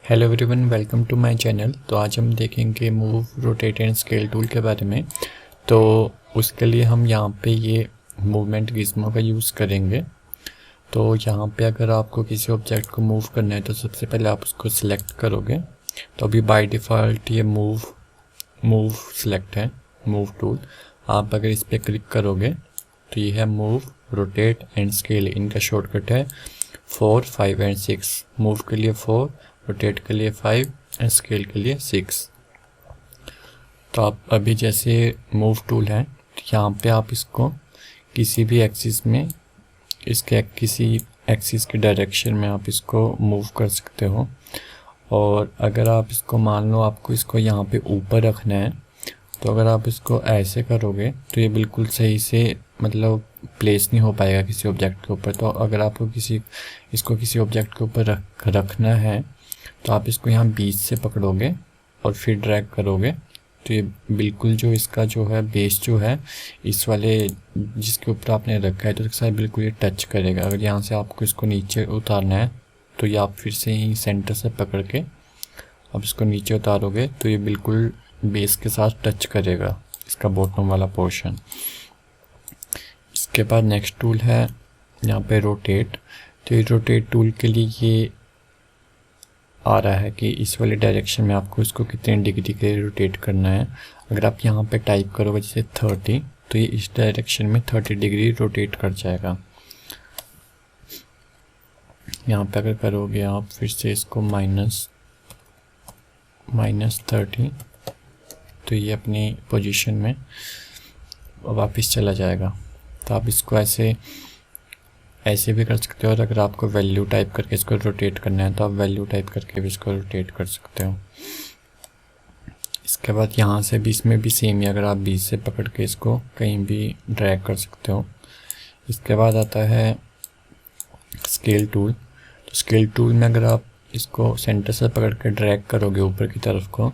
Hello everyone, welcome to my channel. तो आज हम देखेंगे move, rotate and scale tool के बारे में। तो उसके लिए हम यहाँ पे ये मूवमेंट गिज़्मो का यूज़ करेंगे। तो यहाँ पे अगर आपको किसी ऑब्जेक्ट को मूव करना है तो सबसे पहले आप उसको सिलेक्ट करोगे। तो अभी बाय डिफ़ॉल्ट ये मूव सिलेक्ट है, मूव टूल। आप अगर इस पर क्लिक करोगे तो ये है मूव, रोटेट एंड स्केल। इनका शॉर्टकट है 4, 5 एंड 6। मूव के लिए 4, रोटेट के लिए 5 एंड स्केल के लिए 6। तो आप अभी जैसे मूव टूल है, यहाँ पे आप इसको किसी भी एक्सिस में, इसके किसी एक्सिस के डायरेक्शन में आप इसको मूव कर सकते हो। और अगर आप इसको मान लो आपको इसको यहाँ पे ऊपर रखना है, तो अगर आप इसको ऐसे करोगे तो ये बिल्कुल सही से मतलब प्लेस नहीं हो पाएगा किसी ऑब्जेक्ट के ऊपर। तो अगर आपको इसको किसी ऑब्जेक्ट के ऊपर रखना है तो आप इसको यहाँ बीच से पकड़ोगे और फिर ड्रैग करोगे तो ये बिल्कुल जो इसका जो है बेस जो है इस वाले जिसके ऊपर आपने रखा है तो इसके साथ बिल्कुल ये टच करेगा। अगर यहाँ से आपको इसको नीचे उतारना है तो ये आप फिर से ही सेंटर से पकड़ के आप इसको नीचे उतारोगे तो ये बिल्कुल बेस के साथ टच करेगा, इसका बॉटम वाला पोर्शन। इसके बाद नेक्स्ट टूल है यहाँ पे रोटेट। तो ये रोटेट टूल के लिए ये आ रहा है कि इस वाले डायरेक्शन में आपको इसको कितने डिग्री के रोटेट करना है। अगर आप यहाँ पे टाइप करोगे जैसे 30, तो ये इस डायरेक्शन में 30 डिग्री रोटेट कर जाएगा। यहाँ पे अगर करोगे आप फिर से इसको -30, तो ये अपनी पोजीशन में वापस चला जाएगा। तो आप इसको ऐसे भी कर सकते हो। और अगर आपको वैल्यू टाइप करके इसको रोटेट करना है तो आप वैल्यू टाइप करके भी इसको रोटेट कर सकते हो। इसके बाद यहाँ से भी इसमें भी सेम ही, अगर आप बीच से पकड़ के इसको कहीं भी ड्रैग कर सकते हो। इसके बाद आता है स्केल टूल। तो स्केल टूल में अगर आप इसको सेंटर से पकड़ के ड्रैग करोगे ऊपर की तरफ को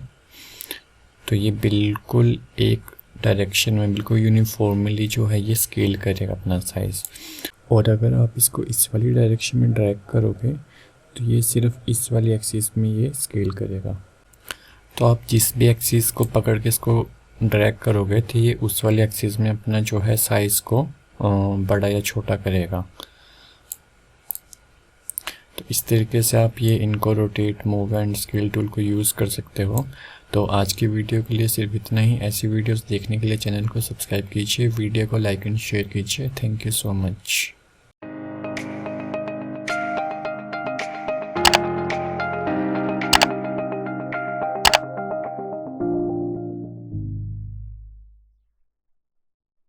तो ये बिल्कुल एक डायरेक्शन में बिल्कुल यूनिफॉर्मली जो है ये स्केल करेगा अपना साइज़। और अगर आप इसको इस वाली डायरेक्शन में ड्रैग करोगे तो ये सिर्फ इस वाली एक्सिस में ये स्केल करेगा। तो आप जिस भी एक्सिस को पकड़ के इसको ड्रैग करोगे तो ये उस वाली एक्सिस में अपना जो है साइज़ को बड़ा या छोटा करेगा। तो इस तरीके से आप ये इनको rotate, move and scale tool को यूज़ कर सकते हो। तो आज की वीडियो के लिए सिर्फ इतना ही। ऐसी वीडियोस देखने के लिए चैनल को सब्सक्राइब कीजिए, वीडियो को लाइक एंड शेयर कीजिए। Thank you so much.